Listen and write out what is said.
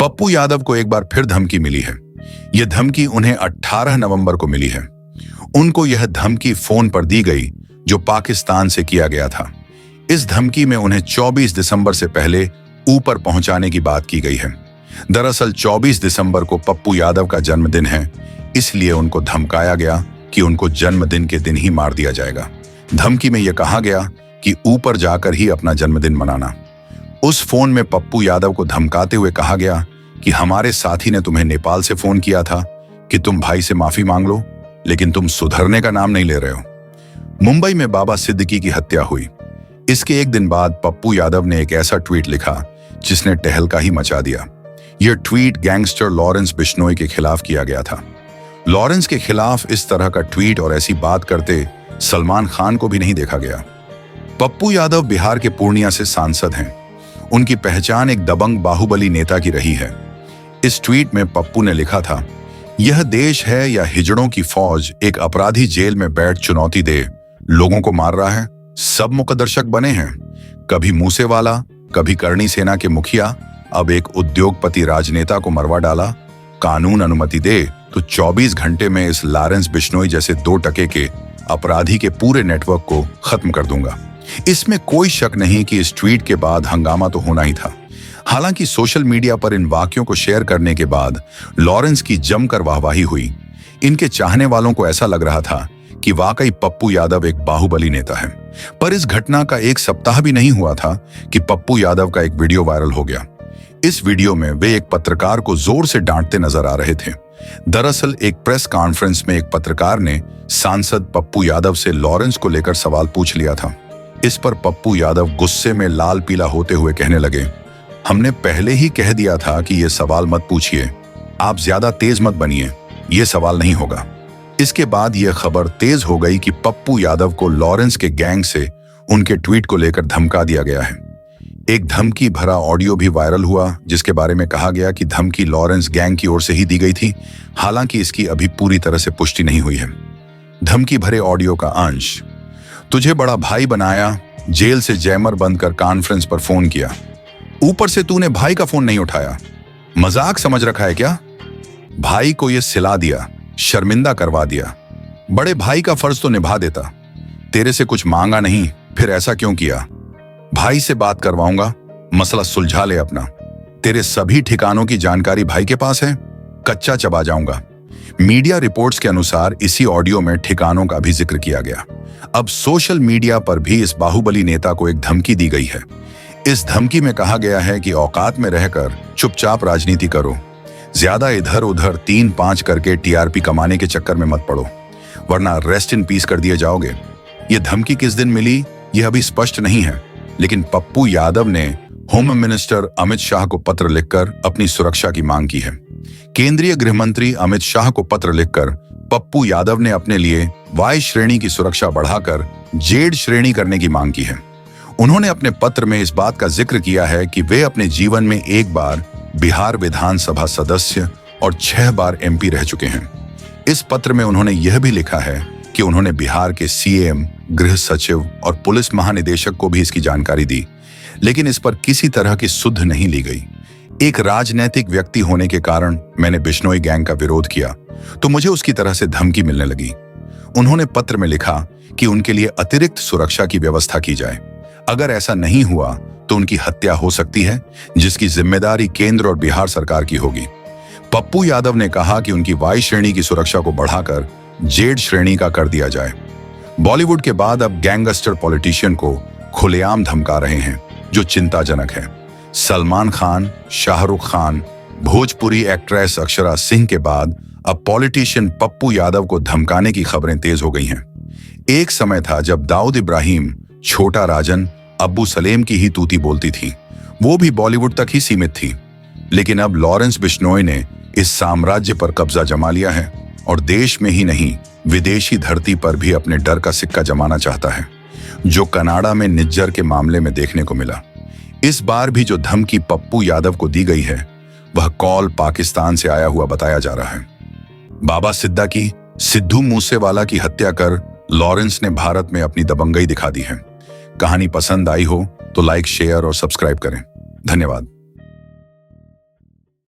पप्पू यादव को एक बार फिर धमकी मिली है। यह धमकी उन्हें 18 नवंबर को मिली है। उनको यह धमकी फोन पर दी गई जो पाकिस्तान से किया गया था। इस धमकी में उन्हें 24 दिसंबर से पहले ऊपर पहुंचाने की बात की गई है। दरअसल 24 दिसंबर को पप्पू यादव का जन्मदिन है, इसलिए उनको धमकाया गया कि उनको जन्मदिन के दिन ही मार दिया जाएगा। धमकी में यह कहा गया कि ऊपर जाकर ही अपना जन्मदिन मनाना। उस फोन में पप्पू यादव को धमकाते हुए कहा गया कि हमारे साथी ने तुम्हें नेपाल से फोन किया था कि तुम भाई से माफी मांग लो, लेकिन तुम सुधरने का नाम नहीं ले रहे हो। मुंबई में बाबा सिद्दीकी की हत्या हुई। इसके एक दिन बाद पप्पू यादव ने एक ऐसा ट्वीट लिखा जिसने तहलका ही मचा दिया। यह ट्वीट गैंगस्टर लॉरेंस बिश्नोई के खिलाफ किया गया था। लॉरेंस के खिलाफ इस तरह का ट्वीट और ऐसी बात करते सलमान खान को भी नहीं देखा गया। पप्पू यादव बिहार के पूर्णिया से सांसद हैं। उनकी पहचान एक दबंग बाहुबली नेता की रही है। इस ट्वीट में पप्पू ने लिखा था, यह देश है या हिजड़ों की फौज, एक अपराधी जेल में बैठ चुनौती दे, लोगों को मार रहा है। सब मुकदर्शक बने हैं, कभी मूसेवाला, कभी करणी सेना के मुखिया, अब एक उद्योगपति राजनेता को मरवा डाला। कानून अनुमति दे तो 24 घंटे में इस लॉरेंस बिश्नोई जैसे 2 टके के अपराधी के पूरे नेटवर्क को खत्म कर दूंगा। इसमें कोई शक नहीं कि इस ट्वीट के बाद हंगामा तो होना ही था। हालांकि सोशल मीडिया पर इन वाक्यों को शेयर करने के बाद लॉरेंस की जमकर वाहवाही हुई। इनके चाहने वालों को ऐसा लग रहा था कि वाकई पप्पू यादव एक बाहुबली नेता है। पर इस घटना का 1 सप्ताह भी नहीं हुआ था कि पप्पू यादव का एक वीडियो वायरल हो गया। इस वीडियो में वे एक पत्रकार को जोर से डांटते नजर आ रहे थे। दरअसल एक प्रेस कॉन्फ्रेंस में एक पत्रकार ने सांसद पप्पू यादव से लॉरेंस को लेकर सवाल पूछ लिया था। इस पर पप्पू यादव गुस्से में लाल पीला होते हुए कहने लगे, हमने पहले ही कह दिया था कि यह सवाल मत पूछिए, आप ज्यादा तेज मत बनिए, यह सवाल नहीं होगा। इसके बाद यह खबर तेज हो गई कि पप्पू यादव को लॉरेंस के गैंग से उनके ट्वीट को लेकर धमका दिया गया है। एक धमकी भरा ऑडियो भी वायरल हुआ जिसके बारे में कहा गया कि धमकी लॉरेंस गैंग की ओर से ही दी गई थी। हालांकि इसकी अभी पूरी तरह से पुष्टि नहीं हुई है। धमकी भरे ऑडियो का अंश, तुझे बड़ा भाई बनाया, जेल से जैमर बंद कर कॉन्फ्रेंस पर फोन किया, ऊपर से तूने भाई का फोन नहीं उठाया, मजाक समझ रखा है क्या? भाई को यह सिला दिया, शर्मिंदा करवा दिया। बड़े भाई का फर्ज तो निभा देता, तेरे से कुछ मांगा नहीं, फिर ऐसा क्यों किया? भाई से बात करवाऊंगा, मसला सुलझा ले अपना। तेरे सभी ठिकानों की जानकारी भाई के पास है, कच्चा चबा जाऊंगा। मीडिया रिपोर्ट्स के अनुसार इसी ऑडियो में ठिकानों का भी जिक्र किया गया। अब सोशल मीडिया पर भी इस बाहुबली नेता को एक धमकी दी गई है। इस धमकी में कहा गया है कि औकात में रहकर चुपचाप राजनीति करो, ज्यादा इधर उधर 3-5 करके टीआरपी कमाने के चक्कर में मत पड़ो, वरना रेस्ट इन पीस कर दिए जाओगे। यह धमकी किस दिन मिली यह अभी स्पष्ट नहीं है, लेकिन पप्पू यादव ने होम मिनिस्टर अमित शाह को पत्र लिखकर अपनी सुरक्षा की मांग की है। केंद्रीय गृह मंत्री अमित शाह को पत्र लिखकर पप्पू यादव ने अपने लिए वाई श्रेणी की सुरक्षा बढ़ाकर जेड श्रेणी करने की मांग की है। उन्होंने अपने पत्र में इस बात का जिक्र किया है कि वे अपने जीवन में 1 बार बिहार विधानसभा सदस्य और 6 बार एमपी रह चुके हैं। इस पत्र में उन्होंने यह भी लिखा है कि उन्होंने बिहार के सीएम, गृह सचिव और पुलिस महानिदेशक को भी इसकी जानकारी दी, लेकिन इस पर किसी तरह की सुध नहीं ली गई। एक राजनैतिक व्यक्ति होने के कारण मैंने बिश्नोई गैंग का विरोध किया तो मुझे उसकी तरह से धमकी मिलने लगी। उन्होंने पत्र में लिखा कि उनके लिए अतिरिक्त सुरक्षा की व्यवस्था की जाए। अगर ऐसा नहीं हुआ तो उनकी हत्या हो सकती है, जिसकी जिम्मेदारी केंद्र और बिहार सरकार की होगी। पप्पू यादव ने कहा कि उनकी वाई श्रेणी की सुरक्षा को बढ़ाकर जेड श्रेणी का कर दिया जाए। बॉलीवुड के बाद अब गैंगस्टर पॉलिटिशियन को खुलेआम धमका रहे हैं, जो चिंताजनक है। सलमान खान, शाहरुख खान, भोजपुरी एक्ट्रेस अक्षरा सिंह के बाद अब पॉलिटिशियन पप्पू यादव को धमकाने की खबरें तेज हो गई हैं। एक समय था जब दाऊद इब्राहिम, छोटा राजन, अब्बू सलेम की ही तूती बोलती थी, वो भी बॉलीवुड तक ही सीमित थी। लेकिन अब लॉरेंस बिश्नोई ने इस साम्राज्य पर कब्जा जमा लिया है और देश में ही नहीं विदेशी धरती पर भी अपने डर का सिक्का जमाना चाहता है, जो कनाडा में निज्जर के मामले में देखने को मिला। इस बार भी जो धमकी पप्पू यादव को दी गई है वह कॉल पाकिस्तान से आया हुआ बताया जा रहा है। बाबा सिद्दीकी, सिद्धू मूसेवाला की हत्या कर लॉरेंस ने भारत में अपनी दबंगई दिखा दी है। कहानी पसंद आई हो तो लाइक, शेयर और सब्सक्राइब करें। धन्यवाद।